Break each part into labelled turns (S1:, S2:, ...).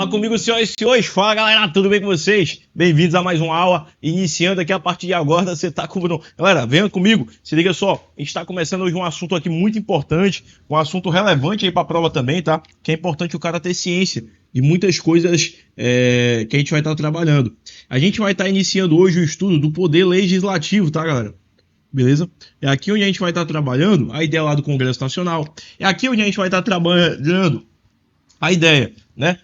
S1: Fala comigo, senhoras e senhores. Fala, galera, tudo bem com vocês? Bem-vindos a mais uma aula. Iniciando aqui a partir de agora, você tá com o Bruno. Galera, venha comigo. Se liga só, a gente está começando hoje um assunto aqui muito importante, um assunto relevante aí para a prova também, tá? Que é importante o cara ter ciência e muitas coisas que a gente vai estar trabalhando. A gente vai estar iniciando hoje o estudo do poder legislativo, tá, galera? Beleza? É aqui onde a gente vai estar trabalhando a ideia lá do Congresso Nacional. É aqui onde a gente vai estar trabalhando a ideia, né,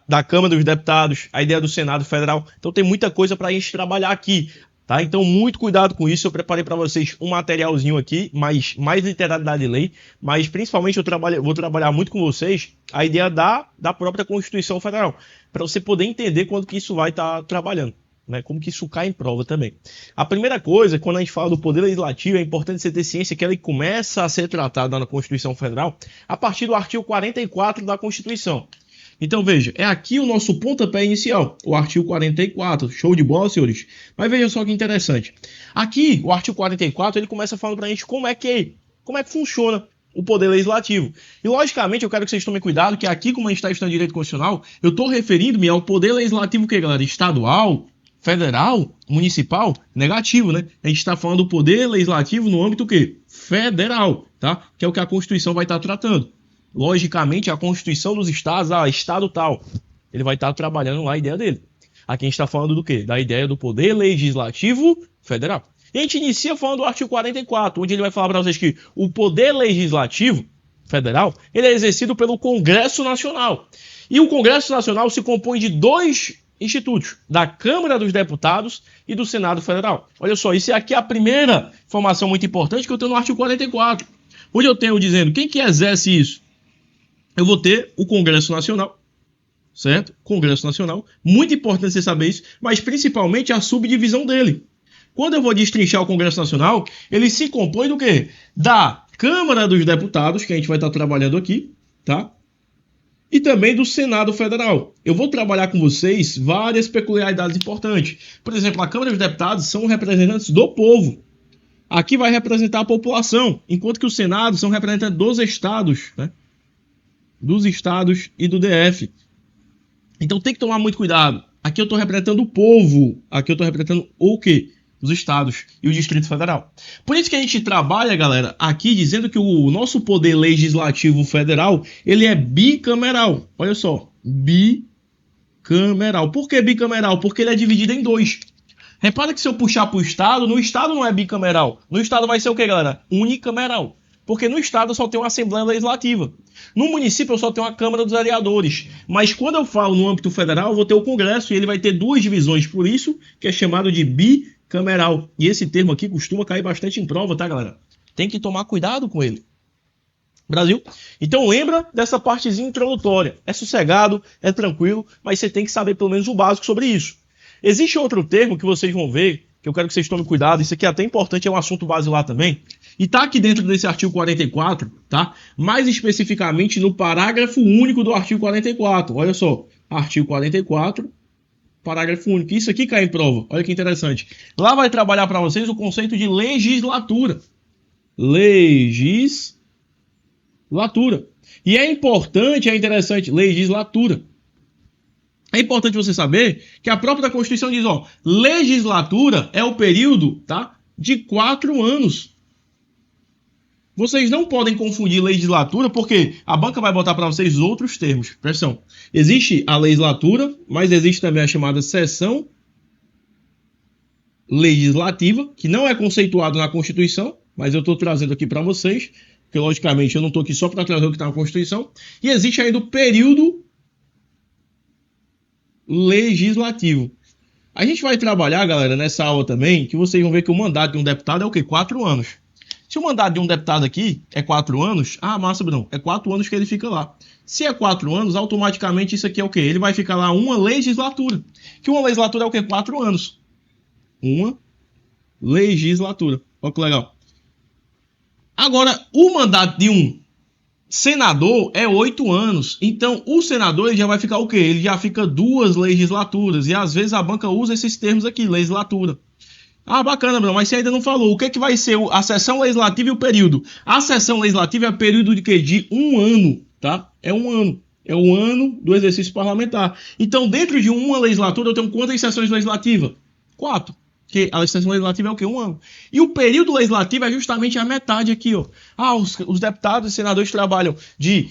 S1: da Câmara dos Deputados, a ideia do Senado Federal. Então tem muita coisa para a gente trabalhar aqui, tá? Então muito cuidado com isso. Eu preparei para vocês um materialzinho aqui, mais literalidade de lei, mas principalmente vou trabalhar muito com vocês a ideia da própria Constituição Federal, para você poder entender quando que isso vai estar trabalhando, né? Como que isso cai em prova também. A primeira coisa, quando a gente fala do poder legislativo, é importante você ter ciência que ele começa a ser tratado na Constituição Federal a partir do artigo 44 da Constituição. Então veja, é aqui o nosso pontapé inicial, o artigo 44, show de bola, senhores? Mas veja só que interessante. Aqui, o artigo 44, ele começa falando pra gente como é que funciona o poder legislativo. E logicamente eu quero que vocês tomem cuidado, que aqui, como a gente está estudando direito constitucional, eu estou referindo-me ao poder legislativo que, galera, estadual, federal, municipal, negativo, né? A gente está falando do poder legislativo no âmbito quê? Federal, tá? Que é o que a Constituição vai estar tratando. Logicamente, a Constituição dos estados, estado tal, ele vai estar trabalhando lá a ideia dele. Aqui a gente está falando do quê? Da ideia do poder legislativo federal. E a gente inicia falando do artigo 44, onde ele vai falar para vocês que o poder legislativo federal, ele é exercido pelo Congresso Nacional. E o Congresso Nacional se compõe de dois institutos, da Câmara dos Deputados e do Senado Federal. Olha só, isso aqui é a primeira informação muito importante que eu tenho no artigo 44, onde eu tenho dizendo quem que exerce isso. Eu vou ter o Congresso Nacional, certo? Congresso Nacional, muito importante você saber isso, mas principalmente a subdivisão dele. Quando eu vou destrinchar o Congresso Nacional, ele se compõe do quê? Da Câmara dos Deputados, que a gente vai estar trabalhando aqui, tá? E também do Senado Federal. Eu vou trabalhar com vocês várias peculiaridades importantes. Por exemplo, a Câmara dos Deputados são representantes do povo. Aqui vai representar a população, enquanto que o Senado são representantes dos estados, né? Dos estados e do DF. Então tem que tomar muito cuidado. Aqui eu estou representando o povo. Aqui eu estou representando o quê? Os estados e o Distrito Federal. Por isso que a gente trabalha, galera, aqui dizendo que o nosso poder legislativo federal, ele é bicameral. Olha só, bicameral. Por que bicameral? Porque ele é dividido em dois. Repara que se eu puxar para o estado, no estado não é bicameral. No estado vai ser o quê, galera? Unicameral. Porque no estado eu só tenho uma Assembleia Legislativa. No município eu só tenho a Câmara dos Vereadores. Mas quando eu falo no âmbito federal, eu vou ter o Congresso e ele vai ter duas divisões. Por isso que é chamado de bicameral. E esse termo aqui costuma cair bastante em prova, tá, galera? Tem que tomar cuidado com ele. Brasil? Então lembra dessa partezinha introdutória. É sossegado, é tranquilo, mas você tem que saber pelo menos o básico sobre isso. Existe outro termo que vocês vão ver, que eu quero que vocês tomem cuidado. Isso aqui é até importante, é um assunto basilar também. E tá aqui dentro desse artigo 44, tá? Mais especificamente no parágrafo único do artigo 44. Olha só, artigo 44, parágrafo único. Isso aqui cai em prova. Olha que interessante. Lá vai trabalhar para vocês o conceito de legislatura. Legislatura. E é importante, é interessante, legislatura. É importante você saber que a própria Constituição diz, ó, legislatura é o período, tá, de 4 anos. Vocês não podem confundir legislatura, porque a banca vai botar para vocês outros termos. Presta atenção. Existe a legislatura, mas existe também a chamada sessão legislativa, que não é conceituado na Constituição, mas eu estou trazendo aqui para vocês, porque logicamente eu não estou aqui só para trazer o que está na Constituição. E existe ainda o período legislativo. A gente vai trabalhar, galera, nessa aula também, que vocês vão ver que o mandato de um deputado é o quê? 4 anos. Se o mandato de um deputado aqui é 4 anos, massa, Bruno, é 4 anos que ele fica lá. Se é 4 anos, automaticamente isso aqui é o quê? Ele vai ficar lá uma legislatura. Que uma legislatura é o quê? 4 anos. Uma legislatura. Olha que legal. Agora, o mandato de um senador é 8 anos. Então, o senador ele já vai ficar o quê? Ele já fica 2 legislaturas. E às vezes a banca usa esses termos aqui, legislatura. Bacana, Bruno, mas você ainda não falou. O que é que vai ser a sessão legislativa e o período? A sessão legislativa é período de quê? De 1 ano, tá? É 1 ano. É o ano do exercício parlamentar. Então, dentro de uma legislatura, eu tenho quantas sessões legislativas? 4. Porque a sessão legislativa é o quê? Um ano. E o período legislativo é justamente a metade aqui, ó. Os deputados e senadores trabalham de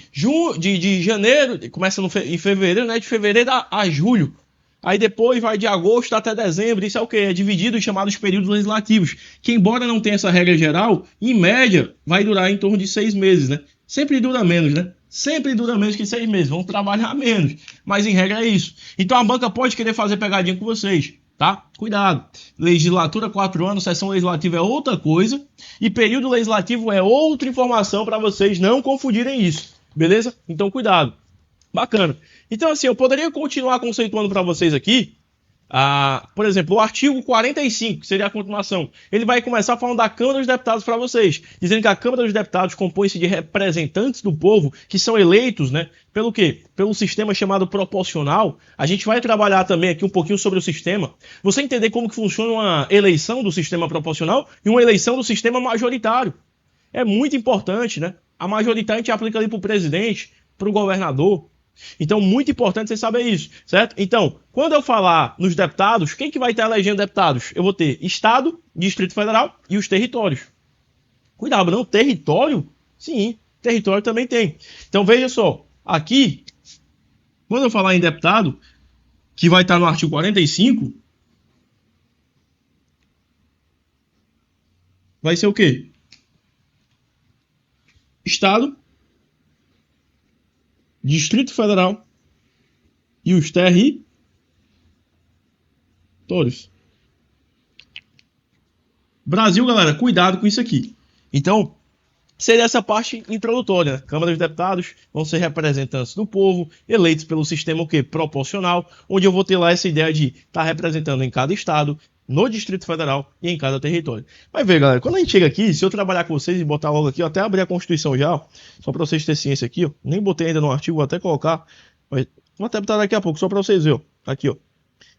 S1: janeiro, começa em fevereiro, né? De fevereiro a julho. Aí depois vai de agosto até dezembro. Isso é o quê? É dividido em chamados períodos legislativos. Que, embora não tenha essa regra geral, em média, vai durar em torno de 6 meses, né? Sempre dura menos, né? Sempre dura menos que 6 meses. Vão trabalhar menos. Mas, em regra, é isso. Então, a banca pode querer fazer pegadinha com vocês, tá? Cuidado. Legislatura, 4 anos. Sessão legislativa é outra coisa. E período legislativo é outra informação para vocês não confundirem isso. Beleza? Então, cuidado. Bacana. Então, assim, eu poderia continuar conceituando para vocês aqui, por exemplo, o artigo 45, que seria a continuação. Ele vai começar falando da Câmara dos Deputados para vocês, dizendo que a Câmara dos Deputados compõe-se de representantes do povo que são eleitos, né? Pelo quê? Pelo sistema chamado proporcional. A gente vai trabalhar também aqui um pouquinho sobre o sistema. Você entender como que funciona uma eleição do sistema proporcional e uma eleição do sistema majoritário. É muito importante, né? A majoritária a gente aplica ali para o presidente, para o governador. Então, muito importante você saber isso, certo? Então, quando eu falar nos deputados, quem que vai estar elegendo deputados? Eu vou ter Estado, Distrito Federal e os territórios. Cuidado, não? Território? Sim, território também tem. Então, veja só, aqui, quando eu falar em deputado, que vai estar no artigo 45, vai ser o quê? Estado, Distrito Federal e os territórios. Brasil, galera, cuidado com isso aqui. Então, seria essa parte introdutória. Câmara dos Deputados vão ser representantes do povo, eleitos pelo sistema o quê? Proporcional, onde eu vou ter lá essa ideia de estar representando em cada estado, no Distrito Federal e em cada território. Mas vê, galera, quando a gente chega aqui, se eu trabalhar com vocês e botar logo aqui, eu até abrir a Constituição já, ó, só para vocês terem ciência aqui, ó, nem botei ainda no artigo, vou até colocar, vou até botar daqui a pouco, só para vocês verem, ó, aqui, ó,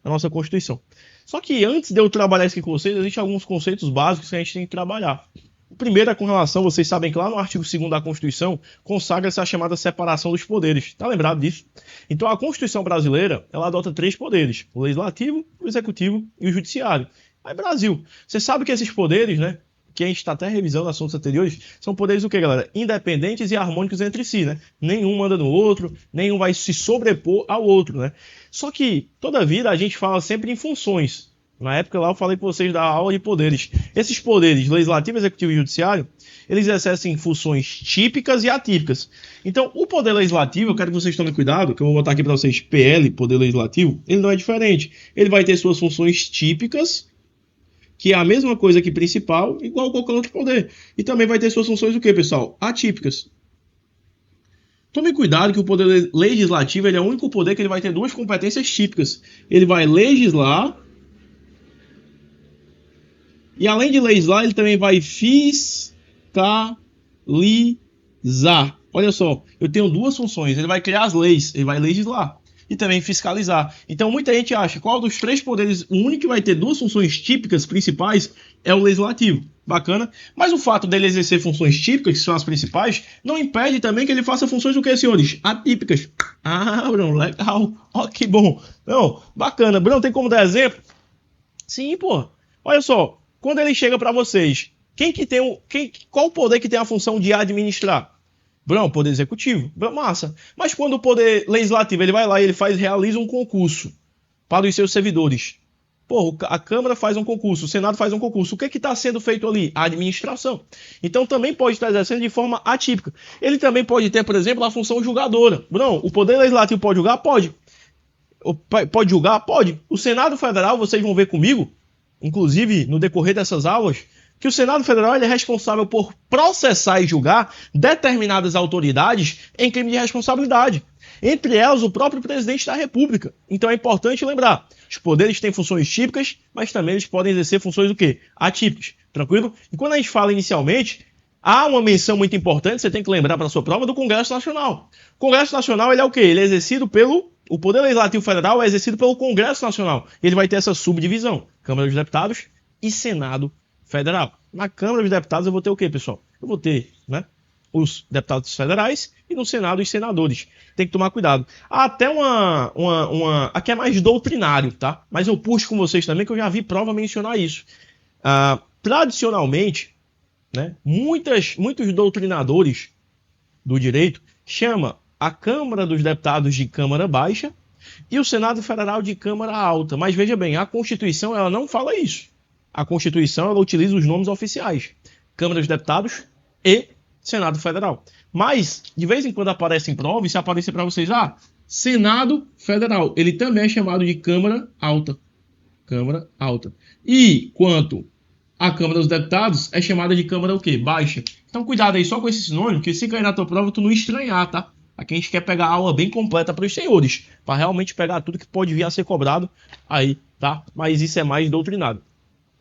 S1: a nossa Constituição. Só que antes de eu trabalhar isso aqui com vocês, existem alguns conceitos básicos que a gente tem que trabalhar. O primeiro é com relação, vocês sabem que lá no artigo 2º da Constituição consagra-se a chamada separação dos poderes. Tá lembrado disso? Então a Constituição brasileira, ela adota 3 poderes: o legislativo, o executivo e o judiciário. Aí Brasil, você sabe que esses poderes, né, que a gente está até revisando assuntos anteriores, são poderes o quê, galera? Independentes e harmônicos entre si, né? Nenhum manda no outro, nenhum vai se sobrepor ao outro, né? Só que toda vida a gente fala sempre em funções. Na época lá eu falei com vocês da aula de poderes. Esses poderes, legislativo, executivo e judiciário, eles exercem funções típicas e atípicas. Então, o poder legislativo, eu quero que vocês tomem cuidado, que eu vou botar aqui para vocês PL, poder legislativo, ele não é diferente. Ele vai ter suas funções típicas, que é a mesma coisa que principal, igual a qualquer outro poder. E também vai ter suas funções o quê, pessoal? Atípicas. Tome cuidado que o poder legislativo ele é o único poder que ele vai ter 2 competências típicas. Ele vai legislar e, além de legislar, ele também vai fiscalizar. Olha só, eu tenho 2 funções. Ele vai criar as leis, ele vai legislar e também fiscalizar. Então, muita gente acha qual dos 3 poderes, o único que vai ter 2 funções típicas principais é o legislativo. Bacana. Mas o fato dele exercer funções típicas, que são as principais, não impede também que ele faça funções do que, senhores? Atípicas. Ah, Bruno, legal. Ó, que bom. Não, bacana. Bruno, tem como dar exemplo? Sim, pô. Olha só. Quando ele chega para vocês, qual o poder que tem a função de administrar? Bruno, poder executivo. Massa. Mas quando o poder legislativo ele vai lá e realiza um concurso para os seus servidores. Pô, a Câmara faz um concurso, o Senado faz um concurso. O que está sendo feito ali? A administração. Então também pode estar exercendo de forma atípica. Ele também pode ter, por exemplo, a função julgadora. Bruno, o poder legislativo pode julgar? Pode. Pode julgar? Pode. O Senado Federal, vocês vão ver comigo, inclusive no decorrer dessas aulas, que o Senado Federal ele é responsável por processar e julgar determinadas autoridades em crime de responsabilidade. Entre elas, o próprio presidente da República. Então é importante lembrar, os poderes têm funções típicas, mas também eles podem exercer funções o quê? Atípicas. Tranquilo? E quando a gente fala inicialmente, há uma menção muito importante, você tem que lembrar para a sua prova, do Congresso Nacional. O Congresso Nacional ele é o quê? Ele é exercido o Poder Legislativo Federal é exercido pelo Congresso Nacional. Ele vai ter essa subdivisão, Câmara dos Deputados e Senado Federal. Na Câmara dos Deputados eu vou ter o quê, pessoal? Eu vou ter, né, os deputados federais e no Senado os senadores. Tem que tomar cuidado. Há até aqui é mais doutrinário, tá? Mas eu puxo com vocês também que eu já vi prova mencionar isso. Tradicionalmente, né, muitos doutrinadores do direito chamam a Câmara dos Deputados de Câmara Baixa e o Senado Federal de Câmara Alta. Mas veja bem, a Constituição ela não fala isso. A Constituição ela utiliza os nomes oficiais. Câmara dos Deputados e Senado Federal. Mas, de vez em quando aparece em prova, e se aparecer para vocês, Senado Federal. Ele também é chamado de Câmara Alta. Câmara Alta. E quanto a Câmara dos Deputados, é chamada de Câmara o quê? Baixa. Então, cuidado aí só com esse sinônimo, que se cair na tua prova, tu não estranhar, tá? Aqui a gente quer pegar a aula bem completa para os senhores, para realmente pegar tudo que pode vir a ser cobrado aí, tá? Mas isso é mais doutrinado.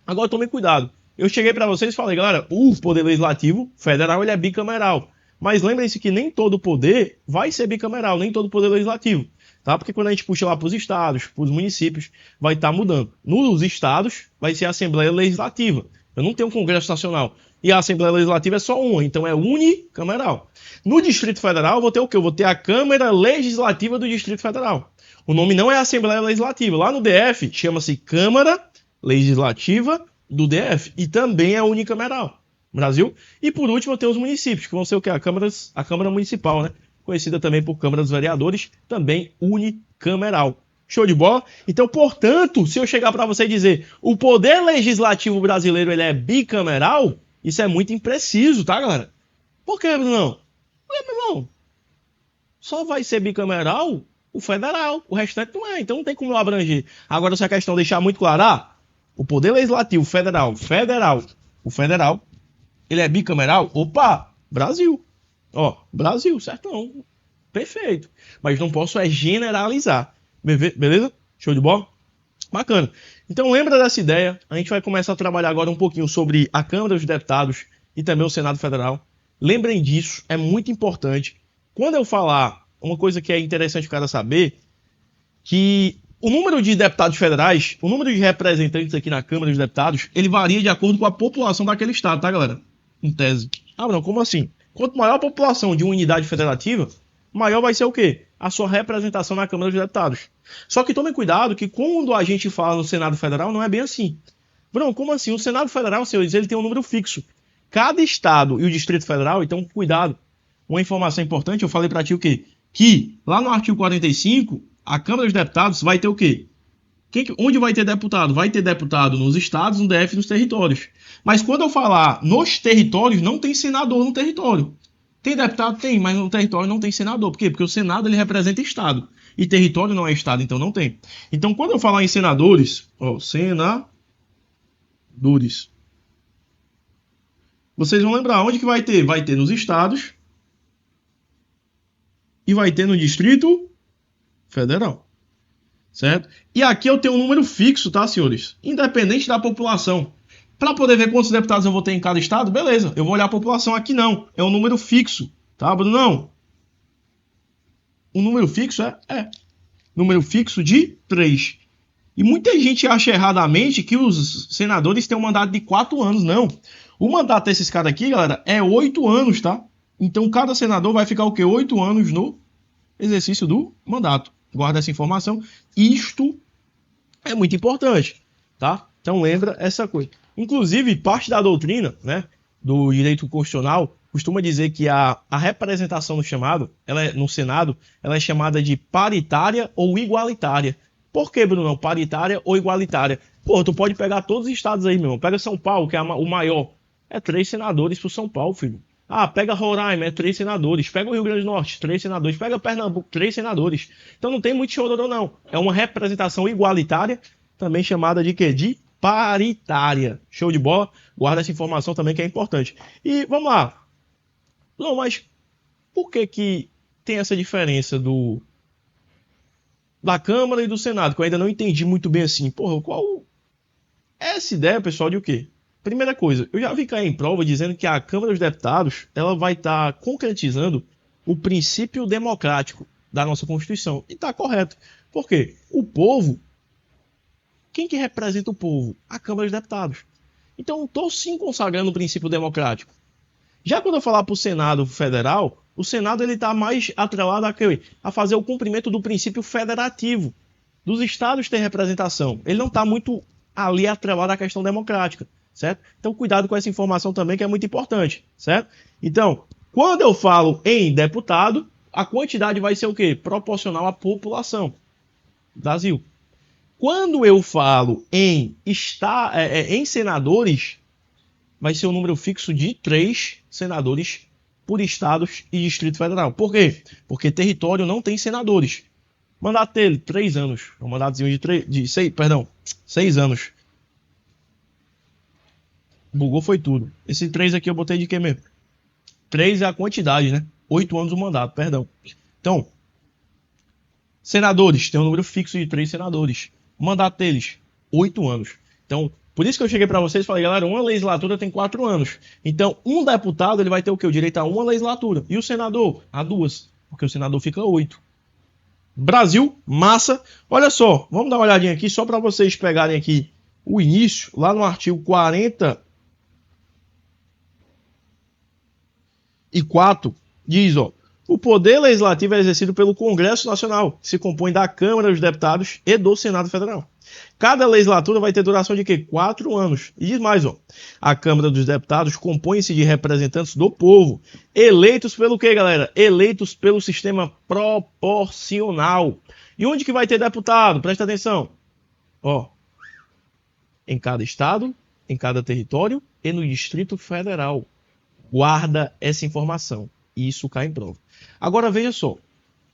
S1: Agora, tomem cuidado. Eu cheguei para vocês e falei, galera, o Poder Legislativo Federal ele é bicameral. Mas lembrem-se que nem todo poder vai ser bicameral, nem todo poder legislativo. Tá? Porque quando a gente puxa lá para os estados, para os municípios, vai estar mudando. Nos estados, vai ser a Assembleia Legislativa. Eu não tenho um Congresso Nacional. E a Assembleia Legislativa é só uma, então é unicameral. No Distrito Federal, eu vou ter o quê? Eu vou ter a Câmara Legislativa do Distrito Federal. O nome não é Assembleia Legislativa. Lá no DF, chama-se Câmara Legislativa do DF. E também é unicameral. Brasil. E por último, eu tenho os municípios, que vão ser o quê? A Câmara Municipal, né? Conhecida também por Câmara dos Vereadores, também unicameral. Show de bola? Então, portanto, se eu chegar para você e dizer o poder legislativo brasileiro ele é bicameral, isso é muito impreciso, tá, galera? Por quê, Bruno? Porque, meu irmão, só vai ser bicameral o federal, o restante não é, então não tem como eu abranger. Agora, essa questão deixar muito clara, o poder legislativo federal, o federal, ele é bicameral? Opa, Brasil. Ó, Brasil, certo não. Perfeito. Mas não posso generalizar. Beleza? Show de bola? Bacana. Então lembra dessa ideia. A gente vai começar a trabalhar agora um pouquinho sobre a Câmara dos Deputados e também o Senado Federal. Lembrem disso, é muito importante. Quando eu falar, uma coisa que é interessante o cara saber, que o número de deputados federais, o número de representantes aqui na Câmara dos Deputados, ele varia de acordo com a população daquele estado, tá, galera? Em tese. Não, como assim? Quanto maior a população de uma unidade federativa, maior vai ser o quê? A sua representação na Câmara dos Deputados. Só que tomem cuidado que quando a gente fala no Senado Federal, não é bem assim. Bruno, como assim? O Senado Federal, senhores, ele tem um número fixo. Cada estado e o Distrito Federal, então cuidado. Uma informação importante, eu falei para ti o quê? Que lá no artigo 45, a Câmara dos Deputados vai ter o quê? Onde vai ter deputado? Vai ter deputado nos estados, no DF e nos territórios. Mas quando eu falar nos territórios, não tem senador no território. Tem deputado? Tem, mas no território não tem senador. Por quê? Porque o Senado ele representa estado. E território não é estado, então não tem. Então quando eu falar em senadores, senadores, vocês vão lembrar onde que vai ter? Vai ter nos estados e vai ter no Distrito Federal. Certo? E aqui eu tenho um número fixo, tá, senhores? Independente da população. Para poder ver quantos deputados eu vou ter em cada estado, beleza. Eu vou olhar a população aqui, não. É um número fixo, tá, Brunão? Um número fixo número fixo de 3. E muita gente acha erradamente que os senadores têm um mandato de 4 anos. Não. O mandato desses caras aqui, galera, é 8 anos, tá? Então cada senador vai ficar o quê? 8 anos no exercício do mandato. Guarda essa informação. Isto é muito importante, tá? Então lembra essa coisa. Inclusive, parte da doutrina, né, do direito constitucional costuma dizer que a representação no Senado, ela é chamada de paritária ou igualitária. Por que, Bruno? Paritária ou igualitária? Pô, tu pode pegar todos os estados aí, meu irmão. Pega São Paulo, que é o maior. É 3 senadores pro São Paulo, filho. Pega Roraima, é 3 senadores. Pega o Rio Grande do Norte, 3 senadores. Pega Pernambuco, 3 senadores. Então não tem muito chororô, não. É uma representação igualitária, também chamada de quê? De paritária. Show de bola? Guarda essa informação também que é importante. E vamos lá. Não, mas por que tem essa diferença da Câmara e do Senado? Que eu ainda não entendi muito bem assim. Porra, qual é essa ideia, pessoal, de o quê? Primeira coisa, eu já vi cair em prova dizendo que a Câmara dos Deputados ela vai estar concretizando o princípio democrático da nossa Constituição. E está correto. Por quê? O povo, quem que representa o povo? A Câmara dos Deputados. Então, estou sim consagrando o princípio democrático. Já quando eu falar para o Senado Federal, o Senado está mais atrelado a fazer o cumprimento do princípio federativo, dos estados ter representação. Ele não está muito ali atrelado à questão democrática, certo? Então, cuidado com essa informação também, que é muito importante, certo? Então, quando eu falo em deputado, a quantidade vai ser o quê? Proporcional à população. Brasil. Quando eu falo em senadores, vai ser um número fixo de 3 senadores por estados e Distrito Federal. Por quê? Porque território não tem senadores. Mandato dele, 3 anos. Um mandatozinho de 6 anos. Bugou foi tudo. Esse 3 aqui eu botei de quê mesmo? 3 é a quantidade, né? 8 anos o mandato, perdão. Então, senadores, tem um número fixo de 3 senadores. O mandato deles, 8 anos. Então, por isso que eu cheguei para vocês e falei, galera, uma legislatura tem 4 anos. Então, um deputado, ele vai ter o quê? O direito a uma legislatura. E o senador? A 2. Porque o senador fica 8. Brasil, massa. Olha só, vamos dar uma olhadinha aqui, só para vocês pegarem aqui o início, lá no artigo 44, diz, ó, o poder legislativo é exercido pelo Congresso Nacional, que se compõe da Câmara dos Deputados e do Senado Federal. Cada legislatura vai ter duração de quê? 4 anos. E diz mais, ó, a Câmara dos Deputados compõe-se de representantes do povo, eleitos pelo quê, galera? Eleitos pelo sistema proporcional. E onde que vai ter deputado? Presta atenção. Ó, em cada estado, em cada território e no Distrito Federal. Guarda essa informação. E isso cai em prova. Agora, veja só.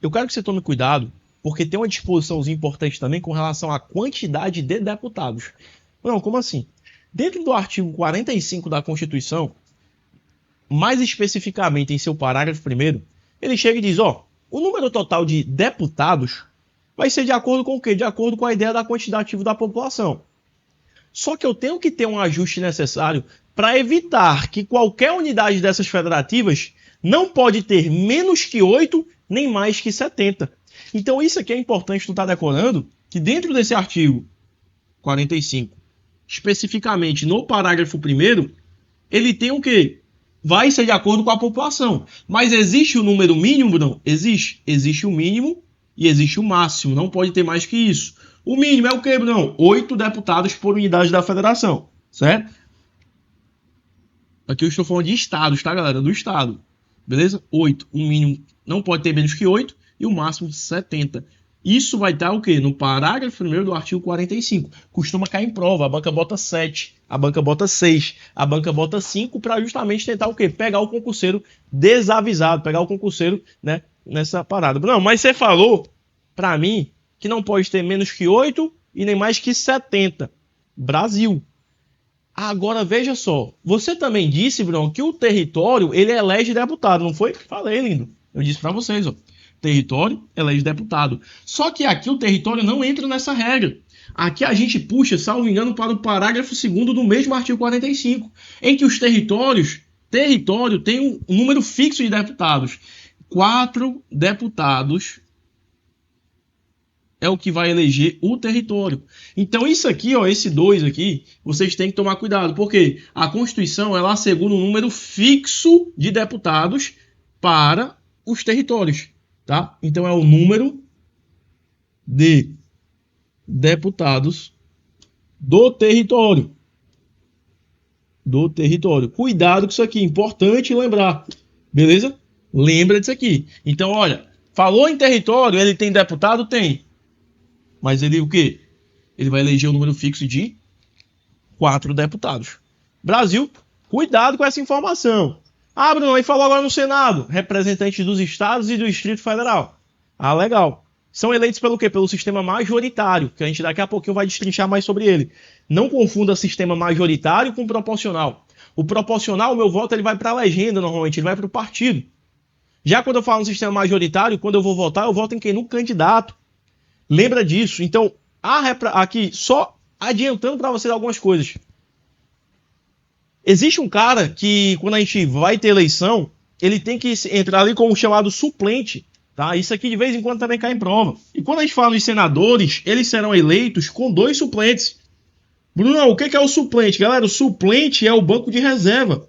S1: Eu quero que você tome cuidado, porque tem uma disposiçãozinha importante também com relação à quantidade de deputados. Não, como assim? Dentro do artigo 45 da Constituição, mais especificamente em seu parágrafo 1º, ele chega e diz, ó, o número total de deputados vai ser de acordo com o quê? De acordo com a ideia da quantitativa da população. Só que eu tenho que ter um ajuste necessário para evitar que qualquer unidade dessas federativas não pode ter menos que 8, nem mais que 70. Então isso aqui é importante tu estar decorando, que dentro desse artigo 45, especificamente no parágrafo 1º, ele tem o quê? Vai ser de acordo com a população. Mas existe o número mínimo, não? Existe. Existe o mínimo e existe o máximo. Não pode ter mais que isso. O mínimo é o quê, Bruno? 8 deputados por unidade da federação, certo? Aqui eu estou falando de estados, tá, galera? Do estado. Beleza? 8. O mínimo não pode ter menos que 8 e o máximo 70. Isso vai estar o quê? No parágrafo 1º do artigo 45. Costuma cair em prova. A banca bota 7, a banca bota 6, a banca bota 5 para justamente tentar o quê? Pegar o concurseiro desavisado, pegar o concurseiro, né, nessa parada. Não, mas você falou para mim que não pode ter menos que 8 e nem mais que 70. Brasil. Agora, veja só. Você também disse, Bruno, que o território, ele elege deputado, não foi? Falei, lindo. Eu disse para vocês, ó. Território elege deputado. Só que aqui o território não entra nessa regra. Aqui a gente puxa, salvo engano, para o parágrafo 2º do mesmo artigo 45, em que os território tem um número fixo de deputados. 4 deputados é o que vai eleger o território. Então isso aqui, ó, esse 2 aqui, vocês têm que tomar cuidado, porque a Constituição, ela assegura um número fixo de deputados para os territórios, tá? Então é o número de deputados do território. Do território. Cuidado com isso aqui, importante lembrar, beleza? Lembra disso aqui. Então, olha, falou em território, ele tem deputado? Tem. Mas ele o quê? Ele vai eleger um número fixo de 4 deputados. Brasil, cuidado com essa informação. Ah, Bruno, aí falou agora no Senado. Representantes dos estados e do Distrito Federal. Ah, legal. São eleitos pelo quê? Pelo sistema majoritário, que a gente daqui a pouquinho vai destrinchar mais sobre ele. Não confunda sistema majoritário com proporcional. O proporcional, o meu voto, ele vai para a legenda normalmente, ele vai para o partido. Já quando eu falo no sistema majoritário, quando eu vou votar, eu voto em quem? No candidato. Lembra disso. Então, aqui, só adiantando para vocês algumas coisas. Existe um cara que, quando a gente vai ter eleição, ele tem que entrar ali como chamado suplente. Tá? Isso aqui de vez em quando também cai em prova. E quando a gente fala dos senadores, eles serão eleitos com 2 suplentes. Bruno, o que é o suplente? Galera, o suplente é o banco de reserva.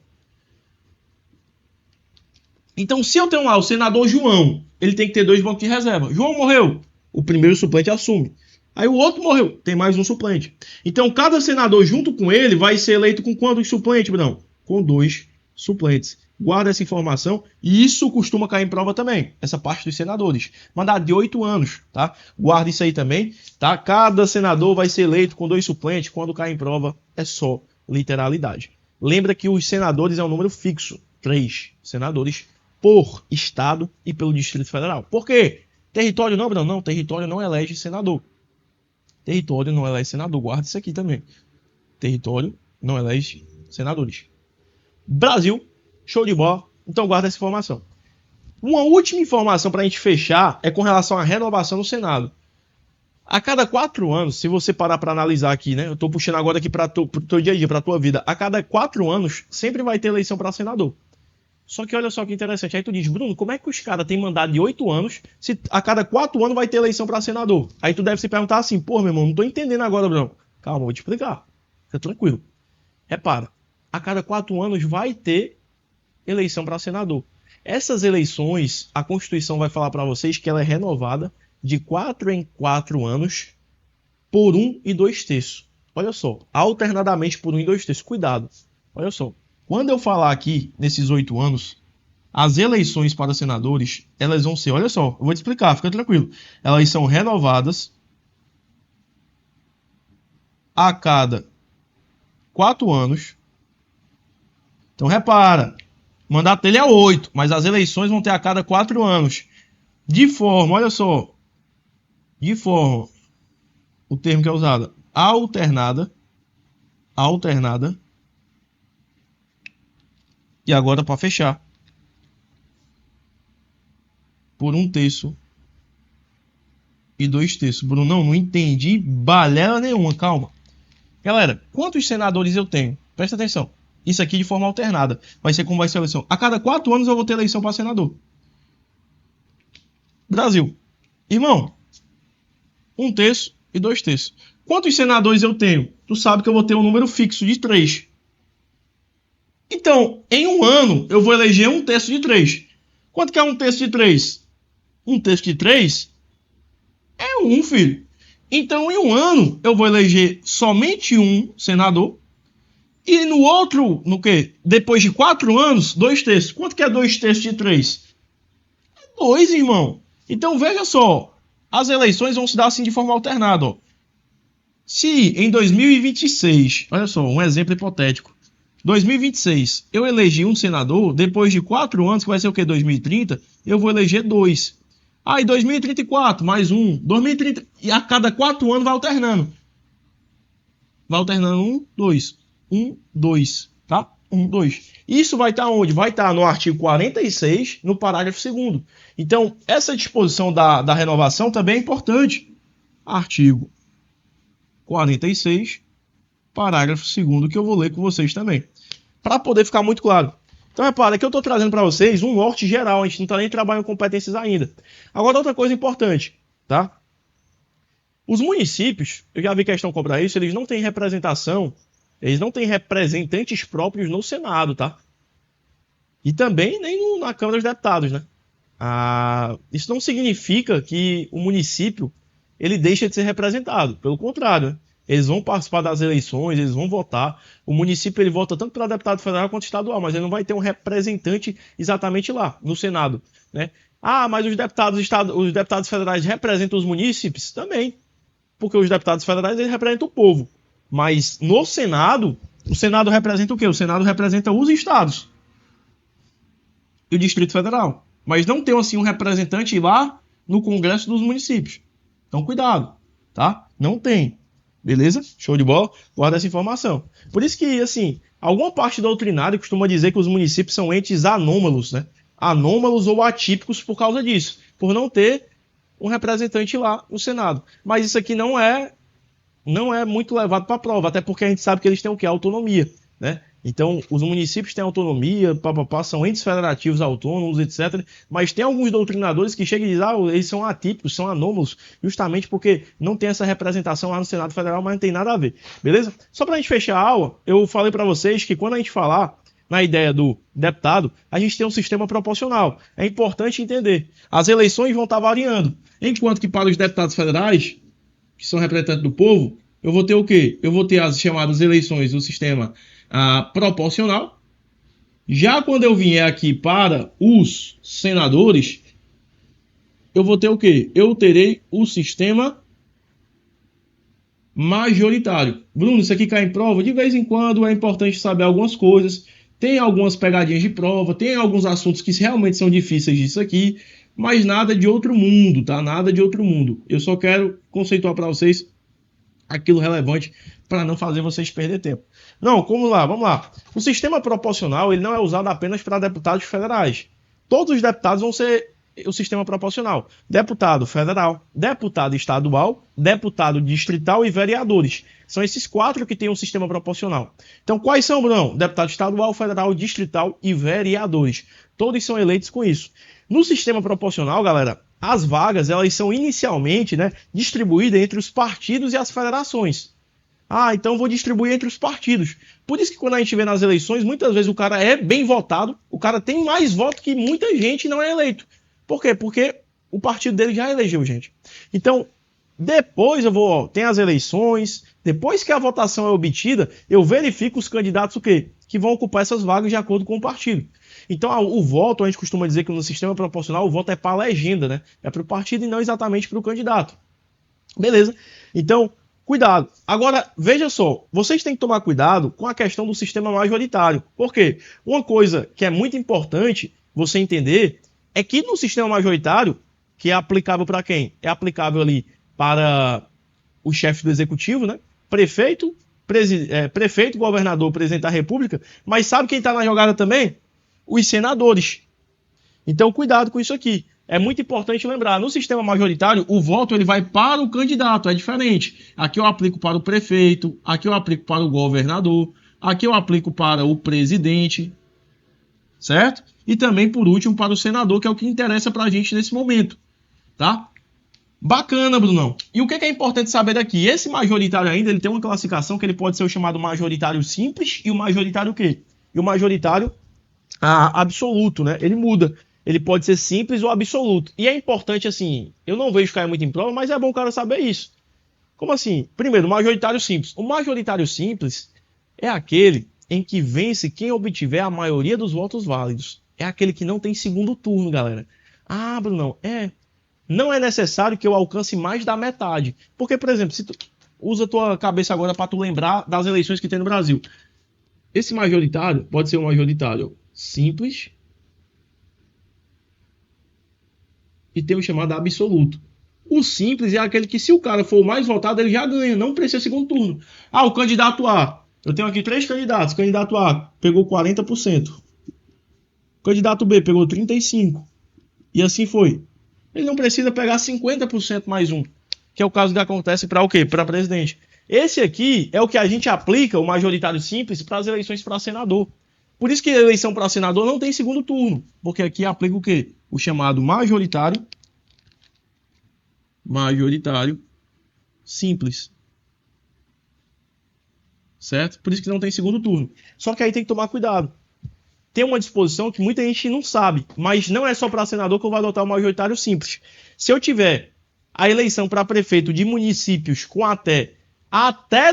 S1: Então, se eu tenho lá o senador João, ele tem que ter 2 bancos de reserva. João morreu, o primeiro suplente assume. Aí o outro morreu, tem mais um suplente. Então, cada senador junto com ele vai ser eleito com quantos suplentes, Brão? Com 2 suplentes. Guarda essa informação. E isso costuma cair em prova também, essa parte dos senadores. Mandato de 8 anos, tá? Guarda isso aí também, tá? Cada senador vai ser eleito com 2 suplentes. Quando cai em prova, é só literalidade. Lembra que os senadores é um número fixo. 3 senadores por estado e pelo Distrito Federal. Por quê? Território não, Brão? Não, território não elege senador. Território não elege senador. Guarda isso aqui também. Território não elege senadores. Brasil, show de bola. Então guarda essa informação. Uma última informação para a gente fechar é com relação à renovação no Senado. A cada 4 anos, se você parar para analisar aqui, né? Eu estou puxando agora aqui para o teu dia a dia, para a tua vida. A cada 4 anos, sempre vai ter eleição para senador. Só que olha só que interessante. Aí tu diz, Bruno, como é que os caras têm mandato de 8 anos se a cada 4 anos vai ter eleição para senador? Aí tu deve se perguntar assim, pô, meu irmão, não tô entendendo agora, Bruno. Calma, vou te explicar. Fica tranquilo. Repara, a cada 4 anos vai ter eleição para senador. Essas eleições, a Constituição vai falar para vocês que ela é renovada de 4 em 4 anos por 1 e 2 terços. Olha só, alternadamente por 1 e 2 terços. Cuidado. Olha só. Quando eu falar aqui, nesses 8 anos, as eleições para senadores, elas vão ser, olha só, eu vou te explicar, fica tranquilo. Elas são renovadas a cada 4 anos. Então, repara, o mandato dele é 8, mas as eleições vão ter a cada 4 anos. De forma, olha só, de forma, o termo que é usado, alternada, e agora para fechar, por 1 terço e 2 terços. Bruno, não entendi balela nenhuma, calma. Galera, quantos senadores eu tenho? Presta atenção. Isso aqui de forma alternada. Vai ser como vai ser a eleição. A cada 4 anos eu vou ter eleição para senador. Brasil. Irmão, 1 terço e 2 terços. Quantos senadores eu tenho? Tu sabe que eu vou ter um número fixo de 3. Então, em um ano, eu vou eleger 1 terço de 3. Quanto que é 1 terço de 3? 1 terço de 3 é 1, filho. Então, em um ano, eu vou eleger somente 1 senador. E no outro, no quê? Depois de 4 anos, 2 terços. Quanto que é 2 terços de 3? É 2, irmão. Então, veja só. As eleições vão se dar assim de forma alternada. Ó. Se em 2026, olha só, um exemplo hipotético. 2026, eu elegi 1 senador, depois de 4 anos, que vai ser o quê? 2030, eu vou eleger 2. Aí 2034, mais 1. 2030, e a cada 4 anos vai alternando. Vai alternando 1, 2. 1, 2, tá? 1, 2. Isso vai estar onde? Vai estar no artigo 46, no parágrafo 2º. Então, essa disposição da renovação também é importante. Artigo 46, parágrafo 2º, que eu vou ler com vocês também. Para poder ficar muito claro. Então, repara, aqui eu estou trazendo para vocês um norte geral. A gente não está nem trabalhando competências ainda. Agora, outra coisa importante, tá? Os municípios, eu já vi questão cobrar isso, eles não têm representação, eles não têm representantes próprios no Senado, tá? E também nem na Câmara dos Deputados, né? Isso não significa que o município ele deixa de ser representado. Pelo contrário, né? Eles vão participar das eleições, eles vão votar. O município ele vota tanto para deputado federal quanto estadual, mas ele não vai ter um representante exatamente lá, no Senado, né? Mas os deputados federais representam os munícipes? Também. Porque os deputados federais eles representam o povo. Mas no Senado, o Senado representa o quê? O Senado representa os estados e o Distrito Federal. Mas não tem assim um representante lá no Congresso dos Municípios. Então cuidado, tá? Não tem. Beleza? Show de bola? Guarda essa informação. Por isso que, assim, alguma parte doutrinária costuma dizer que os municípios são entes anômalos, né? Anômalos ou atípicos por causa disso. Por não ter um representante lá no Senado. Mas isso aqui não é muito levado para a prova, até porque a gente sabe que eles têm o quê? Autonomia, né? Então, os municípios têm autonomia, são entes federativos autônomos, etc. Mas tem alguns doutrinadores que chegam e dizem eles são atípicos, são anômalos, justamente porque não tem essa representação lá no Senado Federal, mas não tem nada a ver, beleza? Só para a gente fechar a aula, eu falei para vocês que quando a gente falar na ideia do deputado, a gente tem um sistema proporcional. É importante entender. As eleições vão estar variando. Enquanto que para os deputados federais, que são representantes do povo, eu vou ter o quê? Eu vou ter as chamadas eleições do sistema proporcional. Já quando eu vier aqui para os senadores, eu vou ter o quê? Eu terei o sistema majoritário. Bruno, isso aqui cai em prova? De vez em quando é importante saber algumas coisas. Tem algumas pegadinhas de prova, tem alguns assuntos que realmente são difíceis disso aqui, mas nada de outro mundo, tá? Nada de outro mundo. Eu só quero conceituar para vocês aquilo relevante para não fazer vocês perder tempo. Não, vamos lá. O sistema proporcional ele não é usado apenas para deputados federais. Todos os deputados vão ser o sistema proporcional. Deputado federal, deputado estadual, deputado distrital e vereadores. São esses 4 que têm um sistema proporcional. Então, quais são, Bruno? Deputado estadual, federal, distrital e vereadores. Todos são eleitos com isso. No sistema proporcional, galera, as vagas elas são inicialmente, distribuídas entre os partidos e as federações. Então vou distribuir entre os partidos. Por isso que quando a gente vê nas eleições, muitas vezes o cara é bem votado, o cara tem mais voto que muita gente e não é eleito. Por quê? Porque o partido dele já elegeu gente. Então, depois tem as eleições, depois que a votação é obtida, eu verifico os candidatos que vão ocupar essas vagas de acordo com o partido. Então, o voto, a gente costuma dizer que no sistema proporcional, o voto é para a legenda, É para o partido e não exatamente para o candidato. Beleza? Então, cuidado. Agora, veja só, vocês têm que tomar cuidado com a questão do sistema majoritário. Por quê? Uma coisa que é muito importante você entender é que no sistema majoritário, que é aplicável para quem? É aplicável ali para o chefe do executivo, Prefeito, governador, presidente da república, mas sabe quem está na jogada também? Os senadores. Então, cuidado com isso aqui. É muito importante lembrar, no sistema majoritário, o voto ele vai para o candidato, é diferente. Aqui eu aplico para o prefeito, aqui eu aplico para o governador, aqui eu aplico para o presidente, certo? E também, por último, para o senador, que é o que interessa para a gente nesse momento, tá? Bacana, Brunão. E o que é importante saber daqui? Esse majoritário ainda, ele tem uma classificação que ele pode ser o chamado majoritário simples e o majoritário o quê? E o majoritário absoluto, Ele muda. Ele pode ser simples ou absoluto. E é importante, assim, eu não vejo cair muito em prova, mas é bom o cara saber isso. Como assim? Primeiro, majoritário simples. O majoritário simples é aquele em que vence quem obtiver a maioria dos votos válidos. É aquele que não tem segundo turno, galera. Bruno, não é necessário que eu alcance mais da metade. Porque, por exemplo, se tu usa a tua cabeça agora para tu lembrar das eleições que tem no Brasil. Esse majoritário pode ser um majoritário simples e tem o chamado absoluto. O simples é aquele que, se o cara for o mais votado, ele já ganha, não precisa de segundo turno. O candidato A. Eu tenho aqui 3 candidatos. O candidato A pegou 40%. O candidato B pegou 35%. E assim foi. Ele não precisa pegar 50% mais um. Que é o caso que acontece para o quê? Para presidente. Esse aqui é o que a gente aplica, o majoritário simples, para as eleições para senador. Por isso que a eleição para senador não tem segundo turno. Porque aqui aplica o quê? O chamado majoritário simples. Certo? Por isso que não tem segundo turno. Só que aí tem que tomar cuidado. Tem uma disposição que muita gente não sabe, mas não é só para senador que eu vou adotar o majoritário simples. Se eu tiver a eleição para prefeito de municípios com até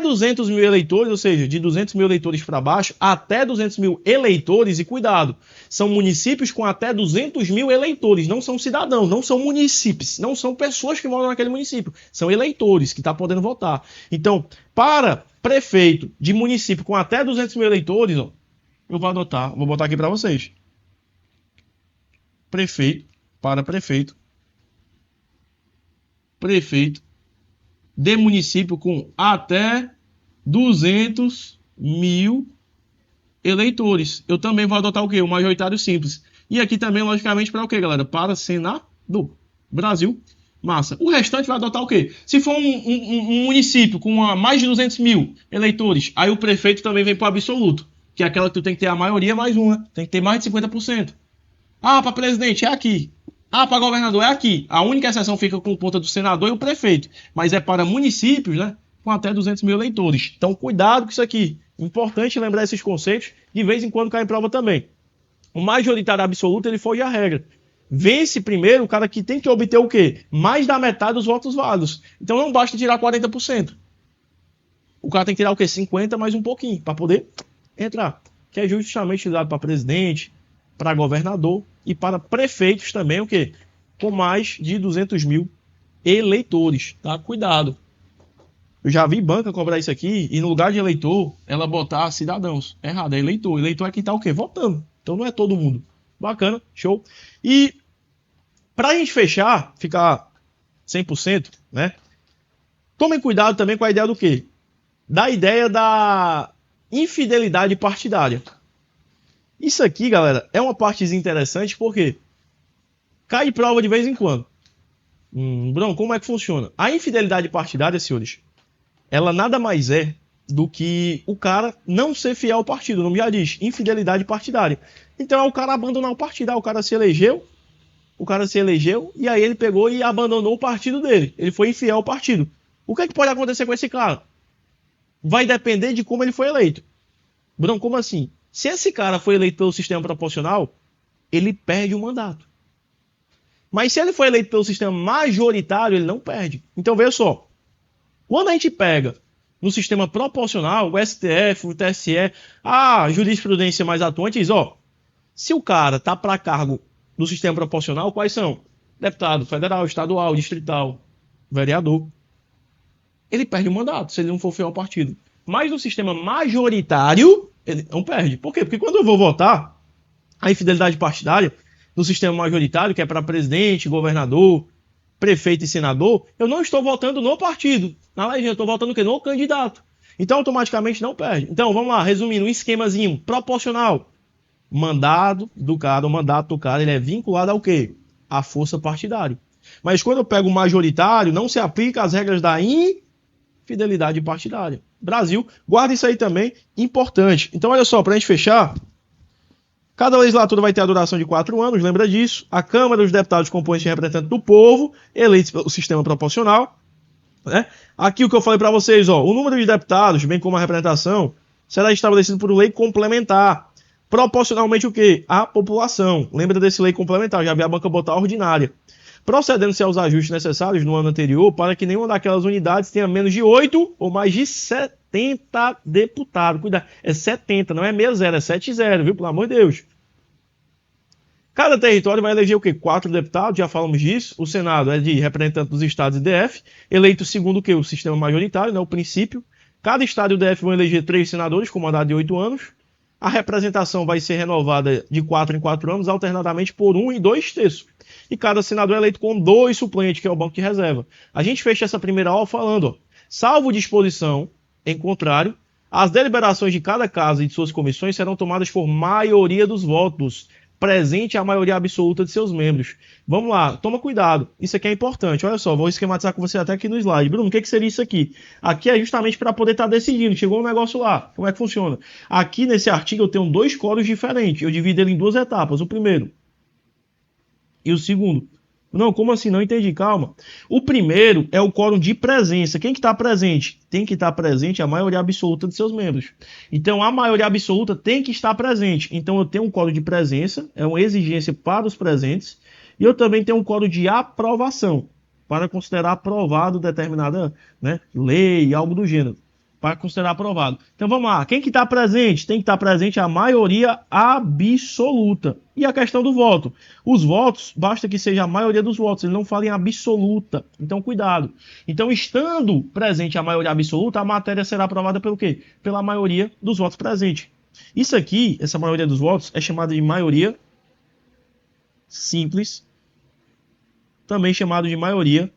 S1: 200 mil eleitores, ou seja, de 200 mil eleitores para baixo, até 200 mil eleitores, e cuidado, são municípios com até 200 mil eleitores, não são cidadãos, não são municípios, não são pessoas que moram naquele município, são eleitores que estão podendo votar. Então, para prefeito de município com até 200 mil eleitores, eu vou adotar, vou botar aqui para vocês. Prefeito de município com até 200 mil eleitores. Eu também vou adotar o quê? O majoritário simples. E aqui também, logicamente, para o quê, galera? Para senador. Brasil. Massa. O restante vai adotar o quê? Se for um município com mais de 200 mil eleitores, aí o prefeito também vem para o absoluto, que é aquela que tu tem que ter a maioria mais uma. Tem que ter mais de 50%. Para presidente é aqui. Para governador é aqui. A única exceção fica com conta do senador e o prefeito. Mas é para municípios, com até 200 mil eleitores. Então, cuidado com isso aqui. Importante lembrar esses conceitos de vez em quando cai em prova também. O majoritário absoluto, ele foge à regra. Vence primeiro o cara que tem que obter o quê? Mais da metade dos votos válidos. Então não basta tirar 40%. O cara tem que tirar o quê? 50% mais um pouquinho, para poder entrar. Que é justamente dado para presidente, para governador e para prefeitos também, o quê? Com mais de 200 mil eleitores, tá? Cuidado. Eu já vi banca cobrar isso aqui e no lugar de eleitor, ela botar cidadãos. É errado, é eleitor. Eleitor é quem tá o quê? Votando. Então não é todo mundo. Bacana, show. E pra gente fechar, ficar 100%, né? Tomem cuidado também com a ideia do quê? Da ideia da infidelidade partidária. Isso aqui, galera, é uma partezinha interessante porque cai de prova de vez em quando. Bruno, como é que funciona? A infidelidade partidária, senhores, ela nada mais é do que o cara não ser fiel ao partido. O nome já diz, infidelidade partidária. Então é o cara abandonar o partido. O cara se elegeu e aí ele pegou e abandonou o partido dele. Ele foi infiel ao partido. O que é que pode acontecer com esse cara? Vai depender de como ele foi eleito. Bruno, como assim? Se esse cara foi eleito pelo sistema proporcional, ele perde o mandato. Mas se ele foi eleito pelo sistema majoritário, ele não perde. Então veja só. Quando a gente pega no sistema proporcional, o STF, o TSE, a jurisprudência mais atuante diz, se o cara tá para cargo no sistema proporcional, quais são? Deputado federal, estadual, distrital, vereador. Ele perde o mandato se ele não for fiel ao partido. Mas no sistema majoritário, ele não perde. Por quê? Porque quando eu vou votar, a infidelidade partidária, no sistema majoritário, que é para presidente, governador, prefeito e senador, eu não estou votando no partido. Na legenda, eu estou votando o quê? No candidato. Então, automaticamente não perde. Então, vamos lá, resumindo, um esquemazinho proporcional. O mandato do cara, ele é vinculado ao quê? À força partidária. Mas quando eu pego o majoritário, não se aplica as regras da infidelidade partidária. Brasil, guarda isso aí também, importante. Então, olha só, para a gente fechar, cada legislatura vai ter a duração de 4 anos, lembra disso. A Câmara dos Deputados compõe-se de representantes do povo, eleitos pelo sistema proporcional. Né? Aqui o que eu falei para vocês, o número de deputados, bem como a representação, será estabelecido por lei complementar. Proporcionalmente o quê? A população. Lembra desse lei complementar, já vi a banca botar ordinária. Procedendo-se aos ajustes necessários no ano anterior para que nenhuma daquelas unidades tenha menos de 8 ou mais de 70 deputados. Cuidado, é 70, não é 60, é 70, viu? Pelo amor de Deus. Cada território vai eleger o quê? 4 deputados, já falamos disso. O Senado é de representantes dos estados e DF, eleito segundo o quê? O sistema majoritário, né? O princípio. Cada estado e o DF vão eleger 3 senadores com mandato de 8 anos. A representação vai ser renovada de 4 em 4 anos, alternadamente por 1 e 2 terços. E cada senador é eleito com 2 suplentes, que é o banco de reserva. A gente fecha essa primeira aula falando, salvo disposição em contrário, as deliberações de cada casa e de suas comissões serão tomadas por maioria dos votos, presente a maioria absoluta de seus membros. Vamos lá, toma cuidado, isso aqui é importante. Olha só, vou esquematizar com você até aqui no slide. Bruno, o que seria isso aqui? Aqui é justamente para poder estar decidindo, chegou um negócio lá, como é que funciona? Aqui nesse artigo eu tenho 2 quóruns diferentes, eu divido ele em 2 etapas, o primeiro e o segundo. Não, como assim? Não entendi, calma. O primeiro é o quórum de presença. Quem que está presente? Tem que estar presente a maioria absoluta de seus membros. Então, a maioria absoluta tem que estar presente. Então, eu tenho um quórum de presença, é uma exigência para os presentes, e eu também tenho um quórum de aprovação, para considerar aprovado determinada, né, lei, algo do gênero. Para considerar aprovado. Então vamos lá, quem que está presente? Tem que estar presente a maioria absoluta. E a questão do voto? Os votos, basta que seja a maioria dos votos, ele não fala em absoluta. Então cuidado. Então estando presente a maioria absoluta, a matéria será aprovada pelo quê? Pela maioria dos votos presentes. Isso aqui, essa maioria dos votos, é chamada de maioria simples, também chamado de maioria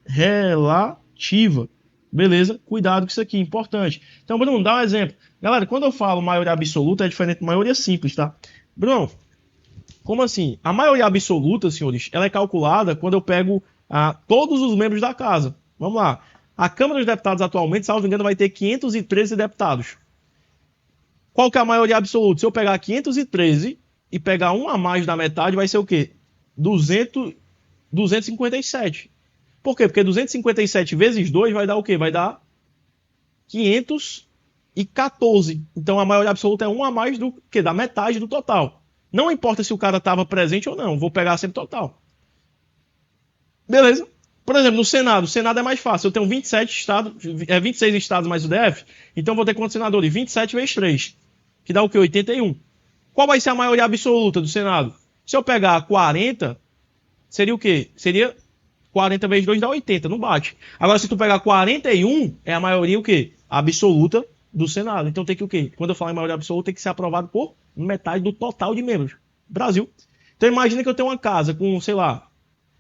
S1: relativa. Beleza? Cuidado com isso aqui, importante. Então, Bruno, dá um exemplo. Galera, quando eu falo maioria absoluta, é diferente de maioria simples, tá? Bruno, como assim? A maioria absoluta, senhores, ela é calculada quando eu pego todos os membros da casa. Vamos lá. A Câmara dos Deputados atualmente, salvo engano, vai ter 513 deputados. Qual que é a maioria absoluta? Se eu pegar 513 e pegar um a mais da metade, vai ser o quê? 257. Por quê? Porque 257 vezes 2 vai dar o quê? Vai dar 500 e 14. Então a maioria absoluta é 1 a mais do que? Da metade do total. Não importa se o cara estava presente ou não, vou pegar sempre total. Beleza? Por exemplo, no Senado, o Senado é mais fácil. Eu tenho 27 estados, 26 estados mais o DF, então vou ter quantos senadores? 27 vezes 3, que dá o quê? 81. Qual vai ser a maioria absoluta do Senado? Se eu pegar 40, seria o quê? Seria 40 vezes 2 dá 80, não bate. Agora, se tu pegar 41, é a maioria o quê? Absoluta do Senado. Então tem que o quê? Quando eu falo em maioria absoluta, tem que ser aprovado por metade do total de membros. Brasil. Então imagina que eu tenho uma casa com, sei lá,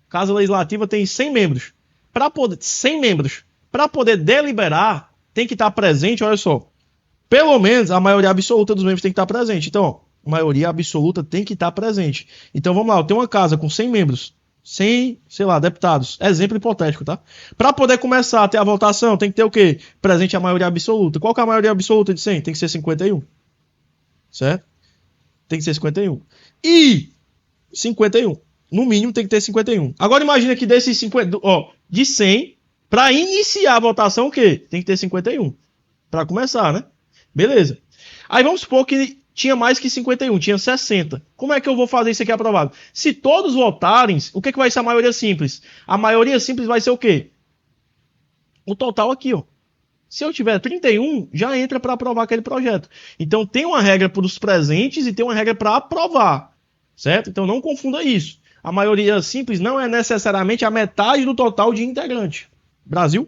S1: Casa Legislativa tem 100 membros. Para poder 100 membros, para poder deliberar, tem que estar presente, olha só. Pelo menos a maioria absoluta dos membros tem que estar presente. Então, ó, maioria absoluta tem que estar presente. Então vamos lá, eu tenho uma casa com 100 membros, 100, sei lá, deputados. Exemplo hipotético, tá? Para poder começar a ter a votação, tem que ter o quê? Presente a maioria absoluta. Qual que é a maioria absoluta de 100? Tem que ser 51. Certo? Tem que ser 51. E 51. No mínimo tem que ter 51. Agora imagina que desses 50, ó, de 100, para iniciar a votação, o quê? Tem que ter 51. Para começar, né? Beleza. Aí vamos supor que tinha mais que 51, tinha 60. Como é que eu vou fazer isso aqui aprovado? Se todos votarem, o que vai ser a maioria simples? A maioria simples vai ser o quê? O total aqui, ó. Se eu tiver 31, já entra para aprovar aquele projeto. Então tem uma regra para os presentes e tem uma regra para aprovar. Certo? Então não confunda isso. A maioria simples não é necessariamente a metade do total de integrantes. Brasil.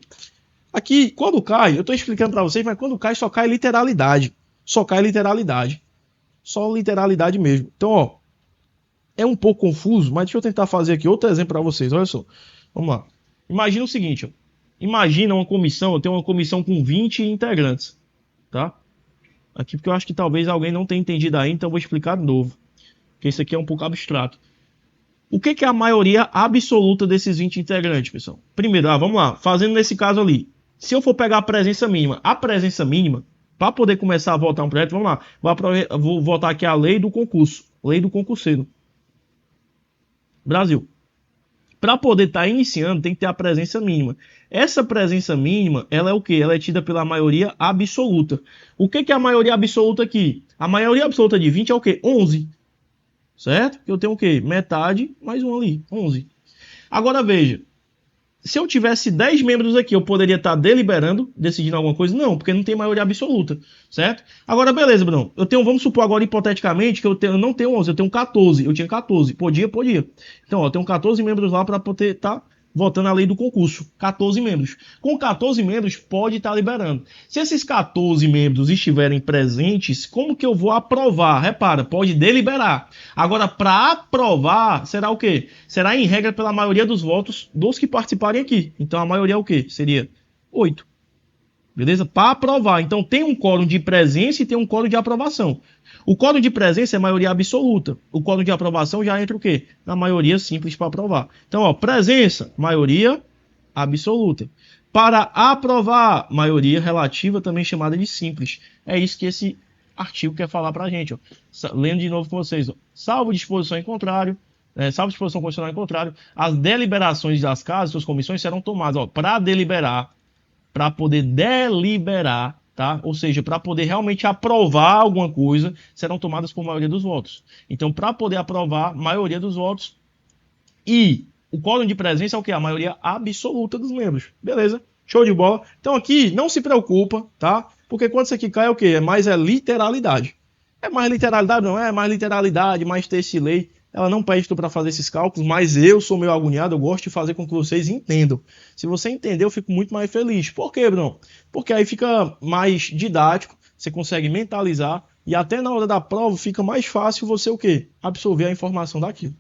S1: Aqui, quando cai, eu estou explicando para vocês, mas quando cai, só cai literalidade. Só cai literalidade. Só literalidade mesmo. Então, ó, é um pouco confuso, mas deixa eu tentar fazer aqui outro exemplo para vocês. Olha só. Vamos lá. Imagina o seguinte, ó. Imagina uma comissão, eu tenho uma comissão com 20 integrantes. Tá? Aqui, porque eu acho que talvez alguém não tenha entendido ainda, então eu vou explicar de novo. Porque isso aqui é um pouco abstrato. O que é a maioria absoluta desses 20 integrantes, pessoal? Primeiro, vamos lá, fazendo nesse caso ali. Se eu for pegar a presença mínima, para poder começar a votar um projeto, vamos lá, vou votar aqui a lei do concurso, lei do concurseiro. Brasil. Para poder estar iniciando, tem que ter a presença mínima. Essa presença mínima, ela é o quê? Ela é tida pela maioria absoluta. O que é a maioria absoluta aqui? A maioria absoluta de 20 é o quê? 11. Certo? Eu tenho o quê? Metade mais um ali, 11. Agora veja, se eu tivesse 10 membros aqui, eu poderia estar deliberando, decidindo alguma coisa? Não, porque não tem maioria absoluta, certo? Agora, beleza, Bruno. Vamos supor agora, hipoteticamente, que eu não tenho 11, eu tenho 14. Eu tinha 14. Podia. Então, ó, eu tenho 14 membros lá para poder estar votando a lei do concurso. 14 membros. Com 14 membros, pode estar liberando. Se esses 14 membros estiverem presentes, como que eu vou aprovar? Repara, pode deliberar. Agora, para aprovar, será o quê? Será em regra pela maioria dos votos dos que participarem aqui. Então, a maioria é o quê? Seria 8. Beleza? Para aprovar. Então, tem um quórum de presença e tem um quórum de aprovação. O quórum de presença é maioria absoluta. O quórum de aprovação já entra o quê? Na maioria simples para aprovar. Então, ó, presença, maioria absoluta. Para aprovar, maioria relativa, também chamada de simples. É isso que esse artigo quer falar para a gente. Ó. Lendo de novo com vocês. Ó. Salvo disposição em contrário, salvo disposição constitucional em contrário, as deliberações das casas, suas comissões serão tomadas para deliberar, para poder deliberar, tá? Ou seja, para poder realmente aprovar alguma coisa, serão tomadas por maioria dos votos. Então, para poder aprovar, maioria dos votos. E o quórum de presença é o que? A maioria absoluta dos membros. Beleza? Show de bola. Então, aqui, não se preocupa, tá? Porque quando isso aqui cai, é o quê? É literalidade. É mais literalidade? Não é mais literalidade, mais texto e lei. Ela não pede tu para fazer esses cálculos, mas eu sou meio agoniado, eu gosto de fazer com que vocês entendam. Se você entender, eu fico muito mais feliz. Por quê, Bruno? Porque aí fica mais didático, você consegue mentalizar e até na hora da prova fica mais fácil você o quê? Absorver a informação daquilo.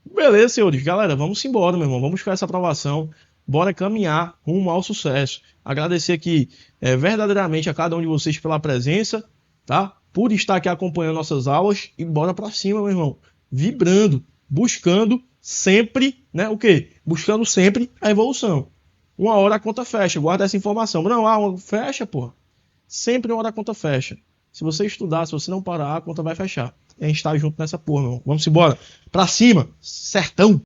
S1: Beleza, senhores. Galera, vamos embora, meu irmão. Vamos com essa aprovação. Bora caminhar rumo ao sucesso. Agradecer aqui verdadeiramente a cada um de vocês pela presença, tá? Por estar aqui acompanhando nossas aulas e bora pra cima, meu irmão. Vibrando, buscando sempre, né? O quê? Buscando sempre a evolução. Uma hora a conta fecha, guarda essa informação. Não, fecha, porra. Sempre uma hora a conta fecha. Se você estudar, se você não parar, a conta vai fechar. E a gente tá junto nessa porra, meu irmão. Vamos embora. Pra cima, sertão.